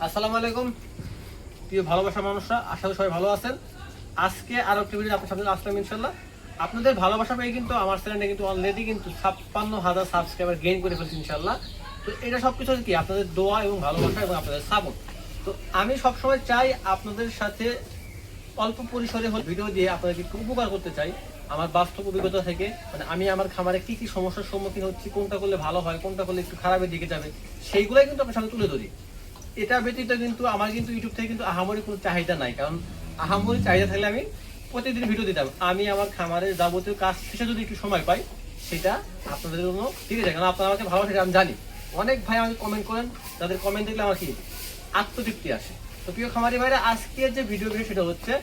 আসসালামু আলাইকুম প্রিয় ভালোবাসা মানুষরা, আশা করি সবাই ভালো আছেন। আজকে আরো একটি ভিডিও আপনার সামনে আসলাম ইনশাল্লাহ। আপনাদের ভালোবাসা পেয়ে কিন্তু আমার চ্যানেলে কিন্তু অলরেডি কিন্তু 56,000 সাবস্ক্রাইবার গেইন করে ফেলছি ইনশাল্লাহ। তো এটা সবকিছু কি আপনাদের দোয়া এবং ভালোবাসা এবং আপনাদের সাপোর্ট। তো আমি সবসময় চাই আপনাদের সাথে অল্প পরিসরে ভিডিও দিয়ে আপনাদেরকে একটু উপকার করতে চাই। আমার বাস্তব অভিজ্ঞতা থেকে মানে আমি আমার খামারে কি কি সমস্যার সম্মুখীন হচ্ছি, কোনটা করলে ভালো হয়, কোনটা করলে একটু খারাপের দিকে যাবে, সেইগুলাই কিন্তু আপনার সামনে তুলে ধরি। এটা ব্যতীত কিন্তু আমার কিন্তু ইউটিউব থেকে কিন্তু আহামরি কোনো চাহিদা নাই, কারণ আহামরি চাহিদা থাকলে আমি প্রতিদিন ভিডিও দিতাম। আমি আমার খামারের যাবতীয় কাজ শেষে যদি একটু সময় পাই সেটা আপনাদের জন্য ঠিক আছে, কারণ আপনারা আমাকে ভালোবাসেন আমি জানি। অনেক ভাই আমাকে কমেন্ট করেন, তাদের কমেন্ট দেখলে আমার কি আত্মতৃপ্তি আসে। তো প্রিয় খামারি ভাইরা, আজকের যে ভিডিও সেটা হচ্ছে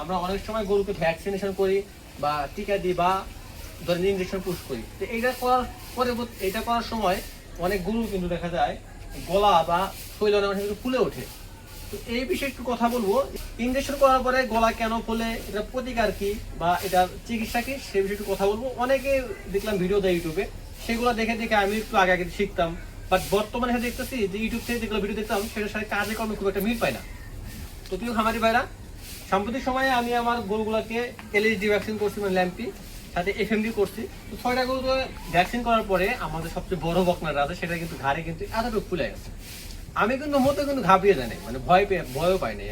আমরা অনেক সময় গরুকে ভ্যাকসিনেশন করি বা টিকা দিই বা ধরেন ইঞ্জেকশন পুশ করি। তো এইটা করার পরে এটা করার সময় অনেক গরু কিন্তু দেখা যায় গলা বা শরীর অনেক কিন্তু ফুলে ওঠে। তো এই বিষয়ে একটু কথা বলবো। ইঞ্জেকশন করার পরে গলা কেন ফুলে, এটা প্রতিকার কি বা এটার চিকিৎসা কি, সে বিষয়ে একটু কথা বলবো। অনেকে দেখলাম ভিডিও দেয় ইউটিউবে, সেগুলো দেখে দেখে আমি একটু আগে আগে শিখতাম, বাট বর্তমানে দেখতেছি যে ইউটিউব থেকে যেগুলো ভিডিও দেখতাম সেটার সাথে কাজে কর্মে খুব একটা মিল পায় না। তো প্রিয় খামারি ভাইরা, সাম্প্রতিক সময়ে আমি আমার গরুগুলোকে এলএইচডি ভ্যাকসিন করছি, মানে ল্যাম্পি, সাথে এফএমডি করছি। তো 6টা গরু ভ্যাকসিন করার পরে আমাদের সবচেয়ে বড় বকনাটা আছে, সেটা কিন্তু ঘাড়ে কিন্তু এতটুকু ফুলে গেছে। আমি কিন্তু মতো কিন্তু ঘাবড়িয়ে যাই নাই, মানে ভয়ও পাই নাই।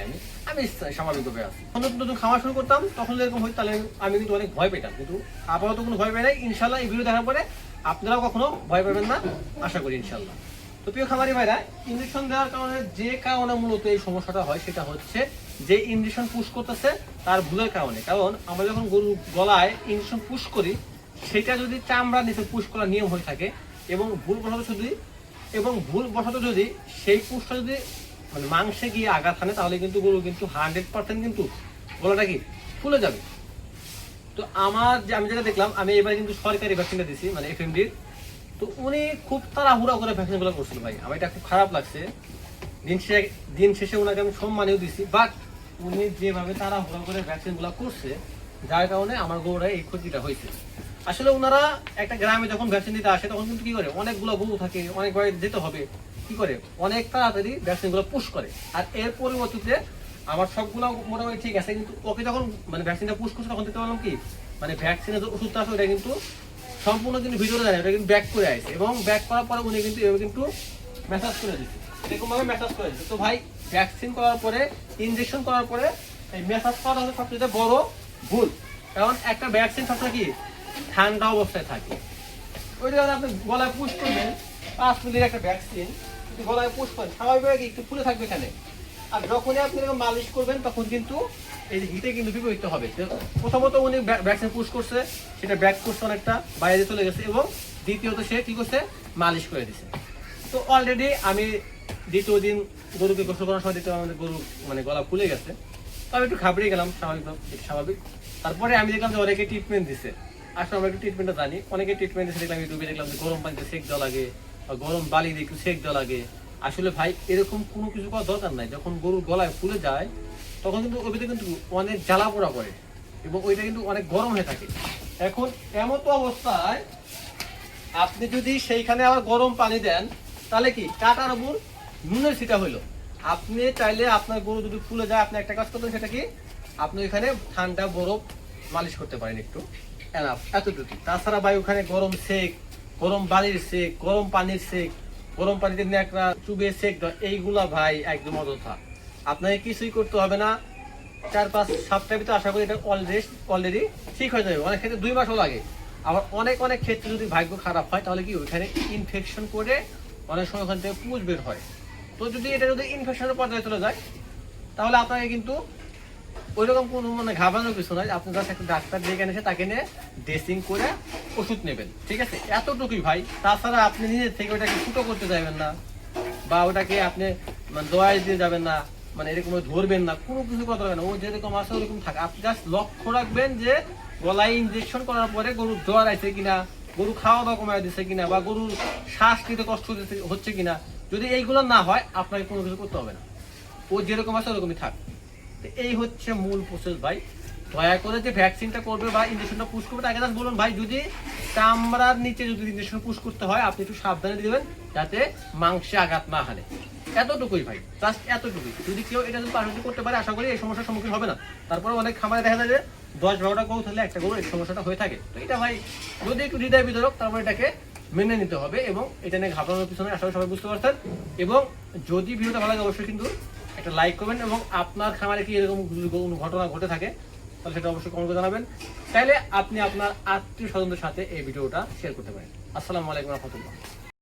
আমি স্বাভাবিকভাবে আছি। নতুন নতুন খাওয়া শুরু করতাম তখন এরকম হইতো, তাহলে আমি কিন্তু অনেক ভয় পেতাম, কিন্তু আপাতত কোনো ভয় পাই নাই ইনশাল্লাহ। এই ভিডিও দেখার পরে আপনারাও কখনো ভয় পাবেন না, আশা করি ইনশাল্লাহ। তো প্রিয় খামারি ভাইরা, ইঞ্জেকশন দেওয়ার কারণে যে কারণে মূলত এই সমস্যাটা হয় সেটা হচ্ছে যে ইঞ্জেকশন পুশ করতেছে তার ভুলের কারণে। কারণ আমরা যখন গরুর গলায় ইঞ্জেকশন পুশ করি, সেটা যদি চামড়া নিচে পুশ করার নিয়ম হয়ে থাকে এবং ভুলবশত যদি সেই পুশটা যদি মানে মাংসে গিয়ে আঘাত হানে, তাহলে কিন্তু গরু কিন্তু 100% কিন্তু গলাটা কি ফুলে যাবে। তো আমি যেটা দেখলাম, আমি এবার কিন্তু সরকারি ভ্যাকসিনটা দিছি, মানে এফএমডির। তো উনি খুব তাড়াহুড়া করে ভ্যাকসিনগুলো করছিল ভাই, আমার এটা খুব খারাপ লাগছে। দিন শেষে ওনাকে আমি সম্মানিও দিছি, বাট উনি যেভাবে তাড়াহুড়া করে ভ্যাকসিনগুলো করছে, যার কারণে আমার গরুরা এই ক্ষতিটা হয়েছে। আসলে ওনারা একটা গ্রামে যখন ভ্যাকসিন দিতে আসে তখন কিন্তু কি করে, অনেকগুলো গরু থাকে, অনেক ভাবে যেতে হবে, কি করে অনেক তাড়াতাড়ি ভ্যাকসিনগুলো পুশ করে। আর এর পরিবর্তে আমার সবগুলো মোটামুটি ঠিক আছে, কিন্তু ওকে যখন মানে ভ্যাকসিনটা পুশ করছে তখন দেখতে পেলাম কি, মানে ভ্যাকসিনের যে ওষুধটা আছে ওটা কিন্তু সম্পূর্ণ কিন্তু ভিতরে যায় না, ওটা কিন্তু ব্যাক করে আসছে। এবং ব্যাক করার পরে উনি কিন্তু এভাবে কিন্তু মেসাজ করে দিচ্ছে, এরকম ভাবে মেসাজ করে দিচ্ছে। তো ভাই, ভ্যাকসিন করার পরে ইনজেকশন করার পরে এই মেসাজ করা হচ্ছে সবচেয়ে বড় ভুল। কারণ একটা ভ্যাকসিন সবসময় কি ঠান্ডা অবস্থায় থাকে। ওই যখন আপনি গলায় পুশ করবেন, 5 মিলির একটা ভ্যাকসিন যদি গলায় পুশ করেন, স্বাভাবিকভাবে একটু ফুলে থাকবে এখানে। আর যখনই আপনি এরকম মালিশ করবেন তখন কিন্তু এই হিটে কিন্তু বিপরীত হবে। প্রথমত উনি ভ্যাকসিন পুশ করছে, সেটা ব্যাক করছে অনেকটা বাইরে চলে গেছে, এবং দ্বিতীয়ত সে কি করছে, মালিশ করে দিছে। তো অলরেডি আমি দ্বিতীয় দিন গরুকে গোসল করার সময় দেখতে আমাদের গরু মানে গলা ফুলে গেছে। তো আমি একটু ঘাবড়িয়ে গেলাম, স্বাভাবিক। তারপরে আমি দেখলাম যে অনেকে ট্রিটমেন্ট দিছে। আসলে আমরা একটু ট্রিটমেন্টটা জানি, অনেকে ট্রিটমেন্ট দিচ্ছে দেখলাম ইউটিউবে, দেখলাম যে গরম পানিতে সেক দেওয়া লাগে বা গরম বালি দিয়ে একটু সেক দেওয়া লাগে। আসলে ভাই, এরকম কোনো কিছু করার দরকার নাই। যখন গরুর গলায় ফুলে যায় তখন কিন্তু ওই ভিতরে কিন্তু অনেক জ্বালা পোড়া করে এবং ওইটা কিন্তু অনেক গরম হয়ে থাকে। এখন এমন তো অবস্থায় আপনি যদি সেইখানে আবার গরম পানি দেন, তাহলে কি কাটার উপর নুনের ছিটা হইলো। আপনি চাইলে আপনার গরু যদি ফুলে যায়, আপনি একটা কাজ করবেন, সেটা কি আপনি এখানে ঠান্ডা বরফ মালিশ করতে পারেন একটু, এতটুকু। তাছাড়া ভাই ওখানে গরম সেক, গরম বালির সেক, গরম পানির সেক, গরম পানিতে ন্যাকড়া চুবিয়ে সেক দেওয়া, এইগুলা ভাই একদম অযথা। আপনাকে কিছুই করতে হবে না। 4-5 সপ্তাহের ভিতরে আশা করি এটা অলরেডি ঠিক হয়ে যাবে। অনেক ক্ষেত্রে 2 মাসও লাগে। আবার অনেক ক্ষেত্রে যদি ভাগ্য খারাপ হয়, তাহলে কি ওইখানে ইনফেকশন করে অনেক সময় ওখান থেকে পুঁজ বের হয়। তো যদি ইনফেকশনের পর্যায়ে চলে যায়, তাহলে আপনাকে কিন্তু ওইরকম কোনো মানে ঘাবড়ানোর কিছু নয়। আপনি জাস্ট একটা ডাক্তার ডেকে এসে তাকে নিয়ে ড্রেসিং করে ওষুধ নেবেন, ঠিক আছে? এতটুকুই ভাই। তাছাড়া আপনি নিজের থেকে ওটাকে ফুটো করতে যাবেন না, বা ওটাকে আপনি মানে দোয়াই দিয়ে যাবেন না, মানে এরকম ধরবেন না, কোনো কিছু কথা হবে না। ও যেরকম আছে ওরকম থাকে। আপনি জাস্ট লক্ষ্য রাখবেন যে গলায় ইনজেকশন করার পরে গরুর জ্বর আছে কিনা, গরু খাওয়া দাওয়া কমায় দিচ্ছে কিনা, বা গরুর শ্বাস নিতে কষ্ট হচ্ছে কিনা। যদি এইগুলো না হয়, আপনাকে কোনো কিছু করতে হবে না। ও যেরকম আছে ওরকমই থাক। এই হচ্ছে মূল প্রসেস ভাই। দয়া করে যে ভ্যাকসিনটা করবে বা ইনজেকশনটা পুশ করবে তাকে জাস্ট বলুন ভাই যদি চামড়ার নিচে যদি ইনজেকশন পুশ করতে হয় আপনি একটু সাবধানে দিয়ে দেবেন যাতে মাংসে আঘাত না হানে। এতটুকুই ভাই, জাস্ট এতটুকুই। যদি কেউ এটা যদি পারফেক্টলি করতে পারে আশা করি এই সমস্যার সম্মুখীন হবে না। তারপরে অনেক খামারে দেখা যায় যে 10-12টা গরু থাকলে একটা গরু এই সমস্যাটা হয়ে থাকে। তো এটা ভাই যদি একটু হৃদয় বিদারক, তারপরে এটাকে মেনে নিতে হবে এবং এটা নিয়ে ঘাবড়ানোর পিছনে আশা করি সবাই বুঝতে পারছেন। এবং যদি ভিডিওটা ভালো লাগে অবশ্যই কিন্তু একটা লাইক করবেন এবং আপনার খামারে কি এরকম ঘটনা ঘটে থাকে তাহলে সেটা অবশ্যই কমেন্ট করে জানাবেন। তাইলে আপনি আপনার আত্মীয় স্বজনদের সাথে এই ভিডিওটা শেয়ার করতে পারেন। আসসালামু আলাইকুম রহমতুল্লাহ।